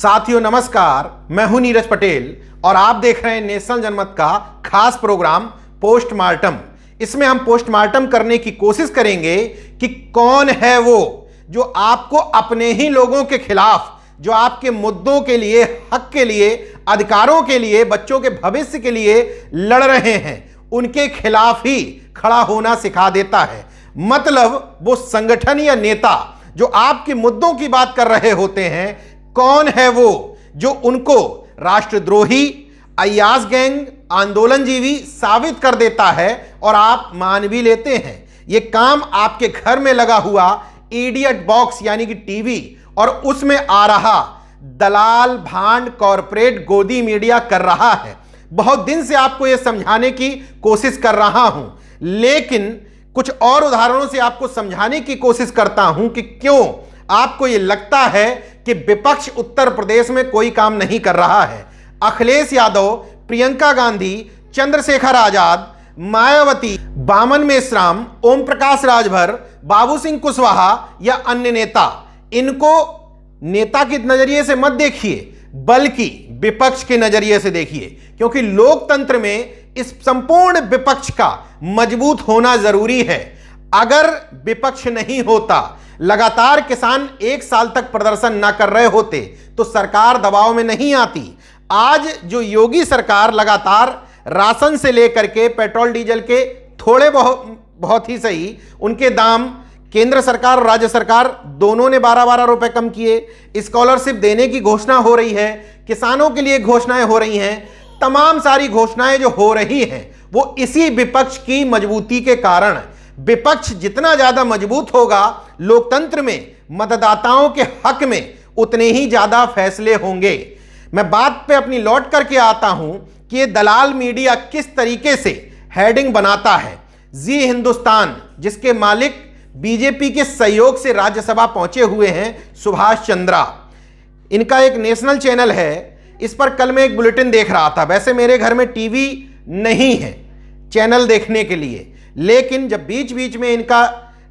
साथियों नमस्कार, मैं हूं नीरज पटेल और आप देख रहे हैं नेशनल जनमत का खास प्रोग्राम पोस्टमार्टम। इसमें हम पोस्टमार्टम करने की कोशिश करेंगे कि कौन है वो जो आपको अपने ही लोगों के खिलाफ, जो आपके मुद्दों के लिए, हक के लिए, अधिकारों के लिए, बच्चों के भविष्य के लिए लड़ रहे हैं, उनके खिलाफ ही खड़ा होना सिखा देता है। मतलब वो संगठन या नेता जो आपके मुद्दों की बात कर रहे होते हैं, कौन है वो जो उनको राष्ट्रद्रोही, अय्याज गैंग, आंदोलनजीवी साबित कर देता है और आप मान भी लेते हैं। ये काम आपके घर में लगा हुआ इडियट बॉक्स यानी कि टीवी और उसमें आ रहा दलाल भांड कॉरपोरेट गोदी मीडिया कर रहा है। बहुत दिन से आपको यह समझाने की कोशिश कर रहा हूं, लेकिन कुछ और उदाहरणों से आपको समझाने की कोशिश करता हूं कि क्यों आपको यह लगता है कि विपक्ष उत्तर प्रदेश में कोई काम नहीं कर रहा है। अखिलेश यादव, प्रियंका गांधी, चंद्रशेखर आजाद, मायावती, बामन मेश्राम, ओम प्रकाश राजभर, बाबू सिंह कुशवाहा या अन्य नेता, इनको नेता के नजरिए से मत देखिए बल्कि विपक्ष के नजरिए से देखिए, क्योंकि लोकतंत्र में इस संपूर्ण विपक्ष का मजबूत होना जरूरी है। अगर विपक्ष नहीं होता, लगातार किसान एक साल तक प्रदर्शन ना कर रहे होते तो सरकार दबाव में नहीं आती। आज जो योगी सरकार लगातार राशन से लेकर के पेट्रोल डीजल के थोड़े बहुत ही सही उनके दाम केंद्र सरकार और राज्य सरकार दोनों ने 12-12 रुपए कम किए, स्कॉलरशिप देने की घोषणा हो रही है, किसानों के लिए घोषणाएं हो रही हैं, तमाम सारी घोषणाएं जो हो रही हैं वो इसी विपक्ष की मजबूती के कारण। विपक्ष जितना ज्यादा मजबूत होगा लोकतंत्र में, मतदाताओं के हक में उतने ही ज्यादा फैसले होंगे। मैं बात पे अपनी लौट करके आता हूं कि ये दलाल मीडिया किस तरीके से हेडिंग बनाता है। जी हिंदुस्तान, जिसके मालिक बीजेपी के सहयोग से राज्यसभा पहुंचे हुए हैं सुभाष चंद्रा, इनका एक नेशनल चैनल है। इस पर कल मैं एक बुलेटिन देख रहा था। वैसे मेरे घर में टीवी नहीं है चैनल देखने के लिए, लेकिन जब बीच बीच में इनका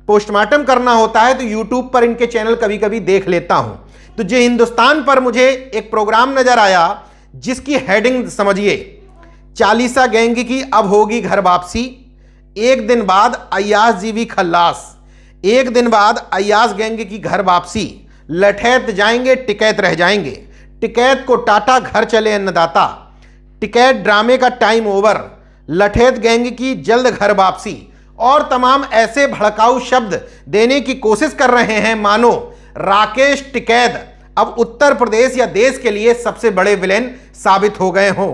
पोस्टमार्टम करना होता है तो यूट्यूब पर इनके चैनल कभी कभी देख लेता हूं। तो जी हिंदुस्तान पर मुझे एक प्रोग्राम नजर आया जिसकी हेडिंग समझिए, चालीसा गैंग की अब होगी घर वापसी, एक दिन बाद अय्याज जीवी खल्लास, एक दिन बाद अय्याज गैंग की घर वापसी, लठैत जाएंगे टिकैत रह जाएंगे, टिकैत को टाटा घर चले अन्नदाता, टिकैत ड्रामे का टाइम ओवर, लठैत गैंग की जल्द घर वापसी और तमाम ऐसे भड़काऊ शब्द देने की कोशिश कर रहे हैं मानो राकेश टिकैत अब उत्तर प्रदेश या देश के लिए सबसे बड़े विलेन साबित हो गए हों।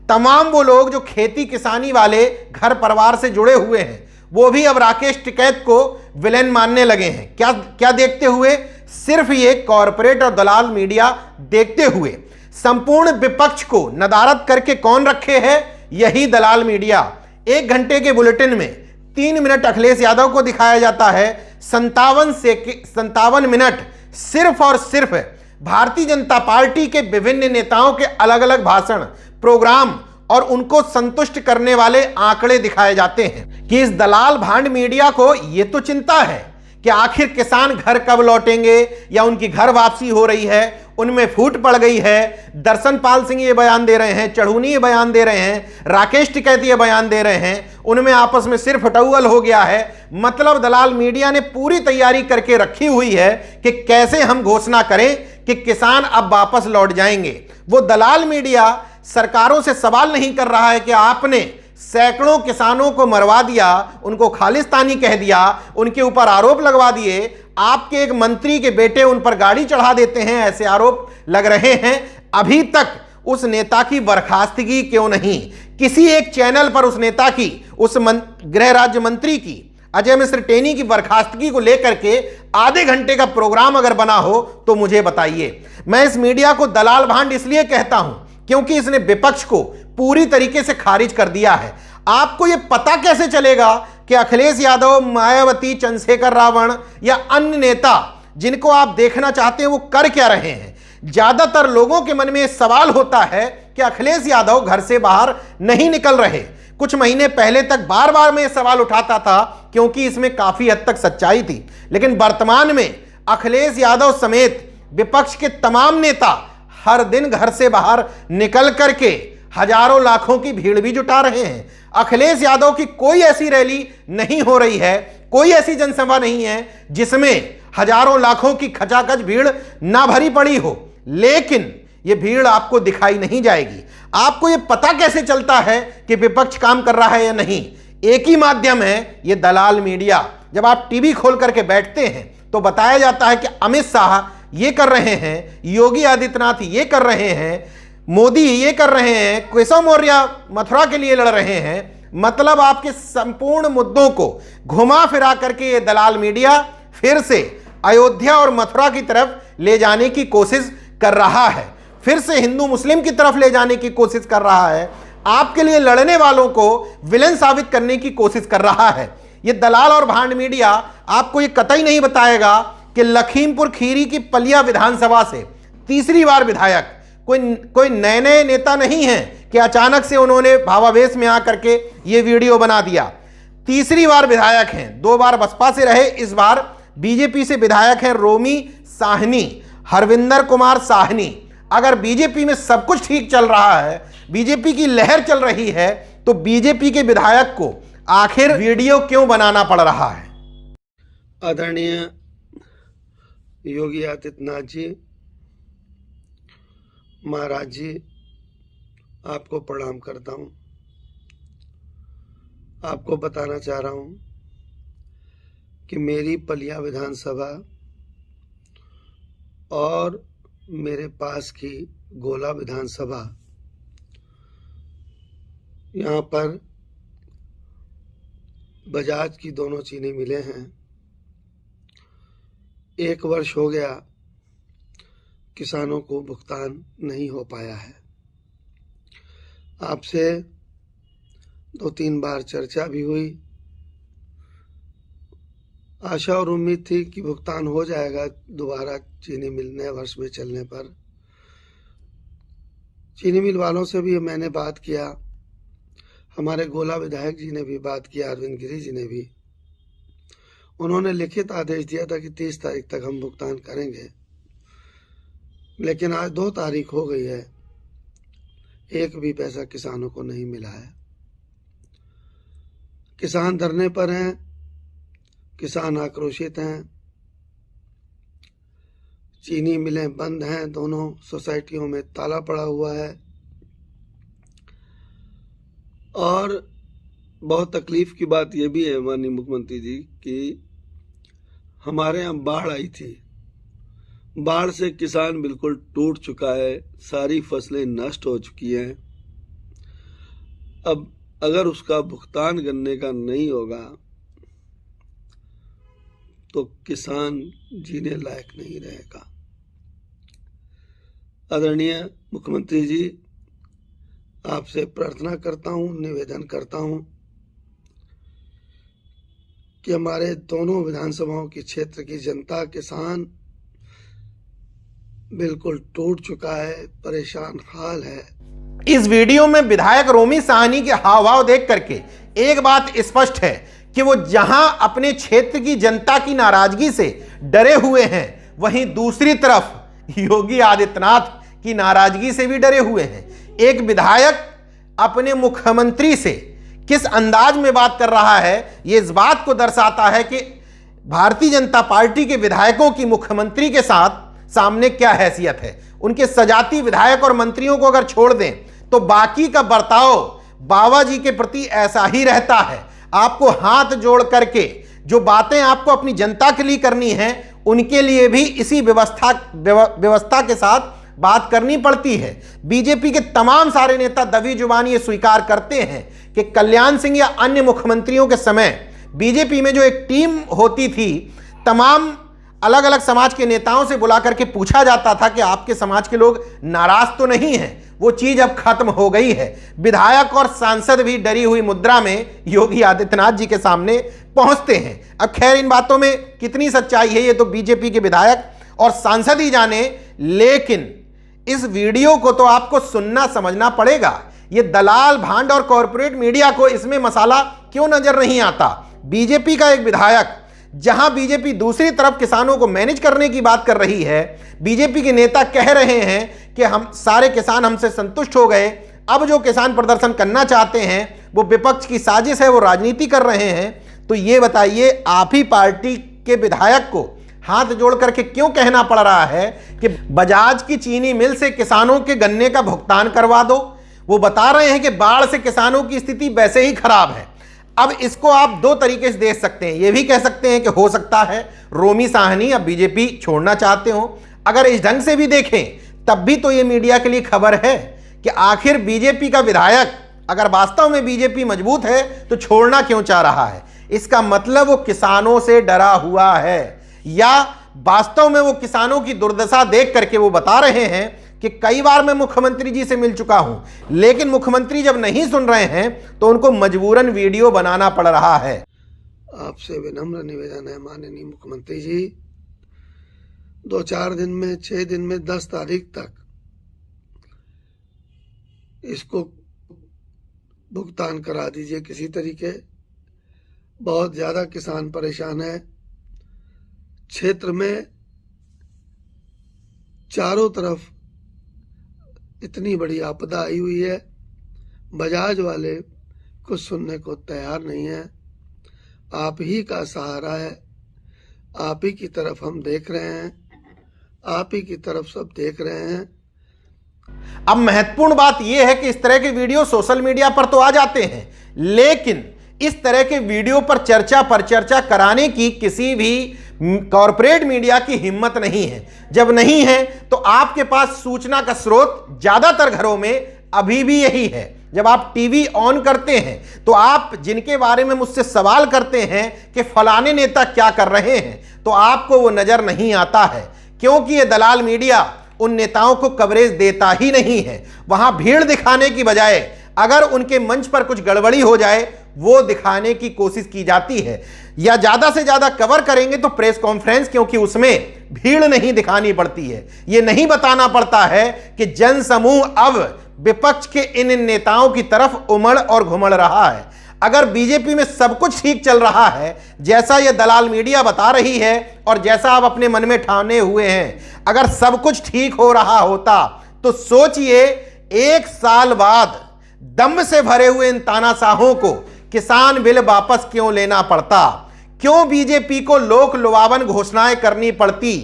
तमाम वो लोग जो खेती किसानी वाले घर परिवार से जुड़े हुए हैं वो भी अब राकेश टिकैत को विलेन मानने लगे हैं। क्या देखते हुए? सिर्फ ये कॉरपोरेट और दलाल मीडिया देखते हुए। संपूर्ण विपक्ष को नदारद करके कौन रखे है? यही दलाल मीडिया। 1 घंटे के बुलेटिन में 3 मिनट अखिलेश यादव को दिखाया जाता है, 57 मिनट सिर्फ और सिर्फ भारतीय जनता पार्टी के विभिन्न नेताओं के अलग अलग भाषण, प्रोग्राम और उनको संतुष्ट करने वाले आंकड़े दिखाए जाते हैं। कि इस दलाल भांड मीडिया को यह तो चिंता है कि आखिर किसान घर कब लौटेंगे या उनकी घर वापसी हो रही है, उनमें फूट पड़ गई है। दर्शनपाल सिंह ये बयान दे रहे हैं, चढ़ूनी ये बयान दे रहे हैं, राकेश टिकैत ये बयान दे रहे हैं, उनमें आपस में सिर्फ टउल हो गया है। मतलब दलाल मीडिया ने पूरी तैयारी करके रखी हुई है कि कैसे हम घोषणा करें कि किसान अब वापस लौट जाएंगे। वो दलाल मीडिया सरकारों से सवाल नहीं कर रहा है कि आपने सैकड़ों किसानों को मरवा दिया, उनको खालिस्तानी कह दिया, उनके ऊपर आरोप लगवा दिए, आपके एक मंत्री के बेटे उन पर गाड़ी चढ़ा देते हैं, ऐसे आरोप लग रहे हैं। अभी तक उस नेता की बर्खास्तगी क्यों नहीं? किसी एक चैनल पर उस नेता की, उस गृह राज्य मंत्री की, अजय मिश्र टेनी की बर्खास्तगी को लेकर के आधे घंटे का प्रोग्राम अगर बना हो तो मुझे बताइए। मैं इस मीडिया को दलाल भांड इसलिए कहता हूं क्योंकि इसने विपक्ष को पूरी तरीके से खारिज कर दिया है। आपको यह पता कैसे चलेगा कि अखिलेश यादव, मायावती, चंद्रशेखर रावण या अन्य नेता जिनको आप देखना चाहते हैं वो कर क्या रहे हैं? ज्यादातर लोगों के मन में सवाल होता है कि अखिलेश यादव घर से बाहर नहीं निकल रहे। कुछ महीने पहले तक बार बार मैं सवाल उठाता था क्योंकि इसमें काफी हद तक सच्चाई थी, लेकिन वर्तमान में अखिलेश यादव समेत विपक्ष के तमाम नेता हर दिन घर से बाहर निकल करके हजारों लाखों की भीड़ भी जुटा रहे हैं। अखिलेश यादव की कोई ऐसी रैली नहीं हो रही है, कोई ऐसी जनसभा नहीं है जिसमें हजारों लाखों की खचाखच भीड़ ना भरी पड़ी हो, लेकिन यह भीड़ आपको दिखाई नहीं जाएगी। आपको यह पता कैसे चलता है कि विपक्ष काम कर रहा है या नहीं? एक ही माध्यम है, यह दलाल मीडिया। जब आप टीवी खोल करके बैठते हैं तो बताया जाता है कि अमित शाह ये कर रहे हैं, योगी आदित्यनाथ ये कर रहे हैं, मोदी ये कर रहे हैं, केशव मौर्य मथुरा के लिए लड़ रहे हैं। मतलब आपके संपूर्ण मुद्दों को घुमा फिरा करके ये दलाल मीडिया फिर से अयोध्या और मथुरा की तरफ ले जाने की कोशिश कर रहा है, फिर से हिंदू मुस्लिम की तरफ ले जाने की कोशिश कर रहा है, आपके लिए लड़ने वालों को विलेन साबित करने की कोशिश कर रहा है। ये दलाल और भांड मीडिया आपको ये कतई नहीं बताएगा कि लखीमपुर खीरी की पलिया विधानसभा से तीसरी बार विधायक कोई नए नए नेता नहीं है कि अचानक से उन्होंने भावावेश में आकर के ये वीडियो बना दिया। तीसरी बार विधायक हैं, 2 बार बसपा से रहे, इस बार बीजेपी से विधायक हैं रोमी साहनी, हरविंदर कुमार साहनी। अगर बीजेपी में सब कुछ ठीक चल रहा है, बीजेपी की लहर चल रही है, तो बीजेपी के विधायक को आखिर वीडियो क्यों बनाना पड़ रहा है? आदरणीय योगी आदित्यनाथ जी, महाराज जी, आपको प्रणाम करता हूं। आपको बताना चाह रहा हूं कि मेरी पलिया विधानसभा और मेरे पास की गोला विधानसभा, यहाँ पर बजाज की दोनों चीनी मिलें हैं। 1 वर्ष हो गया किसानों को भुगतान नहीं हो पाया है। आपसे 2-3 बार चर्चा भी हुई, आशा और उम्मीद थी कि भुगतान हो जाएगा दोबारा चीनी मिल नए वर्ष में चलने पर। चीनी मिल वालों से भी मैंने बात किया, हमारे गोला विधायक जी ने भी बात किया, अरविंद गिरी जी ने भी। उन्होंने लिखित आदेश दिया था कि 30 तारीख तक हम भुगतान करेंगे, लेकिन आज 2 तारीख हो गई है, एक भी पैसा किसानों को नहीं मिला है। किसान धरने पर हैं, किसान आक्रोशित हैं, चीनी मिलें बंद हैं, दोनों सोसाइटियों में ताला पड़ा हुआ है। और बहुत तकलीफ की बात यह भी है माननीय मुख्यमंत्री जी कि हमारे यहाँ बाढ़ आई थी, बाढ़ से किसान बिल्कुल टूट चुका है, सारी फसलें नष्ट हो चुकी हैं। अब अगर उसका भुगतान करने का नहीं होगा तो किसान जीने लायक नहीं रहेगा। आदरणीय मुख्यमंत्री जी, आपसे प्रार्थना करता हूं, निवेदन करता हूं कि हमारे दोनों विधानसभाओं के क्षेत्र की जनता, किसान बिल्कुल टूट चुका है, परेशान हाल है। इस वीडियो में विधायक रोमी साहनी के हाव भाव देख करके एक बात स्पष्ट है कि वो जहां अपने क्षेत्र की जनता की नाराजगी से डरे हुए हैं, वहीं दूसरी तरफ योगी आदित्यनाथ की नाराजगी से भी डरे हुए हैं। एक विधायक अपने मुख्यमंत्री से किस अंदाज में बात कर रहा है, यह इस बात को दर्शाता है कि भारतीय जनता पार्टी के विधायकों की मुख्यमंत्री के साथ सामने क्या हैसियत है। उनके सजाती विधायक और मंत्रियों को अगर छोड़ दें तो बाकी का बर्ताव बाबा जी के प्रति ऐसा ही रहता है। आपको हाथ जोड़ करके जो बातें आपको अपनी जनता के लिए करनी है, उनके लिए भी इसी व्यवस्था के साथ बात करनी पड़ती है। बीजेपी के तमाम सारे नेता दबी जुबानी ये स्वीकार करते हैं कि कल्याण सिंह या अन्य मुख्यमंत्रियों के समय बीजेपी में जो एक टीम होती थी, तमाम अलग अलग समाज के नेताओं से बुला करके पूछा जाता था कि आपके समाज के लोग नाराज तो नहीं हैं। वो चीज अब खत्म हो गई है। विधायक और सांसद भी डरी हुई मुद्रा में योगी आदित्यनाथ जी के सामने पहुंचते हैं। अब खैर, इन बातों में कितनी सच्चाई है ये तो बीजेपी के विधायक और सांसद ही जाने, लेकिन इस वीडियो को तो आपको सुनना समझना पड़ेगा। ये दलाल, भांड और कॉरपोरेट मीडिया को इसमें मसाला क्यों नजर नहीं आता? बीजेपी का एक विधायक जहां बीजेपी दूसरी तरफ किसानों को मैनेज करने की बात कर रही है, बीजेपी के नेता कह रहे हैं कि हम सारे किसान हमसे संतुष्ट हो गए, अब जो किसान प्रदर्शन करना चाहते हैं वो विपक्ष की साजिश है, वो राजनीति कर रहे हैं। तो ये बताइए, आप ही पार्टी के विधायक को हाथ जोड़ करके क्यों कहना पड़ रहा है कि बजाज की चीनी मिल से किसानों के गन्ने का भुगतान करवा दो? वो बता रहे हैं कि बाढ़ से किसानों की स्थिति वैसे ही खराब है। अब इसको आप दो तरीके से देख सकते हैं। ये भी कह सकते हैं कि हो सकता है रोमी साहनी अब बीजेपी छोड़ना चाहते हो। अगर इस ढंग से भी देखें तब भी तो ये मीडिया के लिए खबर है कि आखिर बीजेपी का विधायक अगर वास्तव में बीजेपी मजबूत है तो छोड़ना क्यों चाह रहा है। इसका मतलब वो किसानों से डरा हुआ है, या वास्तव में वो किसानों की दुर्दशा देख करके वो बता रहे हैं कि कई बार मैं मुख्यमंत्री जी से मिल चुका हूं, लेकिन मुख्यमंत्री जब नहीं सुन रहे हैं तो उनको मजबूरन वीडियो बनाना पड़ रहा है। आपसे विनम्र निवेदन है माननीय मुख्यमंत्री जी, 2-4 दिन में, 6 दिन में, 10 तारीख तक इसको भुगतान करा दीजिए किसी तरीके। बहुत ज्यादा किसान परेशान है। क्षेत्र में चारों तरफ इतनी बड़ी आपदा आई हुई है, बजाज वाले कुछ सुनने को तैयार नहीं है। आप ही का सहारा है, आप ही की तरफ हम देख रहे हैं, आप ही की तरफ सब देख रहे हैं। अब महत्वपूर्ण बात यह है कि इस तरह के वीडियो सोशल मीडिया पर तो आ जाते हैं, लेकिन इस तरह के वीडियो पर चर्चा पर चर्चा कराने की किसी भी कॉरपोरेट मीडिया की हिम्मत नहीं है। जब नहीं है तो आपके पास सूचना का स्रोत ज्यादातर घरों में अभी भी यही है। जब आप टीवी ऑन करते हैं तो आप जिनके बारे में मुझसे सवाल करते हैं कि फलाने नेता क्या कर रहे हैं, तो आपको वो नजर नहीं आता है, क्योंकि ये दलाल मीडिया उन नेताओं को कवरेज देता ही नहीं है। वहां भीड़ दिखाने की बजाय अगर उनके मंच पर कुछ गड़बड़ी हो जाए वो दिखाने की कोशिश की जाती है, या ज्यादा से ज्यादा कवर करेंगे तो प्रेस कॉन्फ्रेंस, क्योंकि उसमें भीड़ नहीं दिखानी पड़ती है। ये नहीं बताना पड़ता है कि जन समूह अब विपक्ष के इन नेताओं की तरफ उमड़ और घुमड़ रहा है। अगर बीजेपी में सब कुछ ठीक चल रहा है जैसा यह दलाल मीडिया बता रही है और जैसा आप अपने मन में ठाने हुए हैं, अगर सब कुछ ठीक हो रहा होता तो सोचिए 1 साल बाद दम से भरे हुए इन तानाशाहों को किसान बिल वापस क्यों लेना पड़ता? क्यों बीजेपी को लोक लुभावन घोषणाएं करनी पड़ती?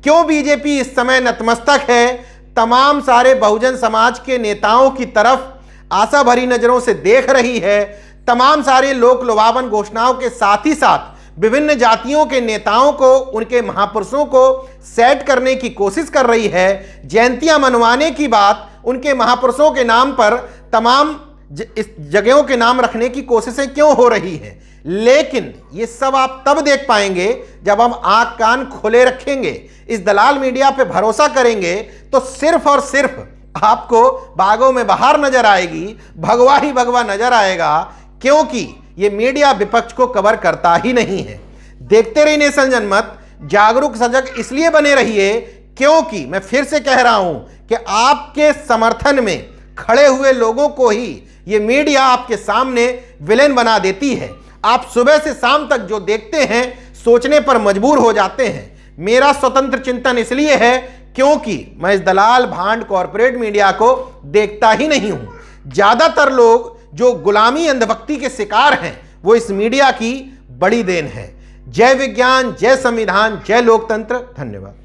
क्यों बीजेपी इस समय नतमस्तक है, तमाम सारे बहुजन समाज के नेताओं की तरफ आशा भरी नजरों से देख रही है, तमाम सारे लोक लुभावन घोषणाओं के साथ ही साथ विभिन्न जातियों के नेताओं को, उनके महापुरुषों को सेट करने की कोशिश कर रही है। जयंतियां मनवाने की बात, उनके महापुरुषों के नाम पर तमाम इस जगहों के नाम रखने की कोशिशें क्यों हो रही हैं? लेकिन ये सब आप तब देख पाएंगे जब हम आंख कान खुले रखेंगे, इस दलाल मीडिया पे भरोसा करेंगे तो सिर्फ और सिर्फ आपको बागों में बहार नजर आएगी, भगवा ही भगवा नजर आएगा, क्योंकि ये मीडिया विपक्ष को कवर करता ही नहीं है। देखते रहिए नेशन जनमत, जागरूक सजग इसलिए बने रहिए क्योंकि मैं फिर से कह रहा हूं कि आपके समर्थन में खड़े हुए लोगों को ही ये मीडिया आपके सामने विलेन बना देती है। आप सुबह से शाम तक जो देखते हैं सोचने पर मजबूर हो जाते हैं। मेरा स्वतंत्र चिंतन इसलिए है क्योंकि मैं इस दलाल भांड कॉरपोरेट मीडिया को देखता ही नहीं हूं। ज्यादातर लोग जो गुलामी अंधभक्ति के शिकार हैं वो इस मीडिया की बड़ी देन है। जय विज्ञान, जय संविधान, जय लोकतंत्र। धन्यवाद।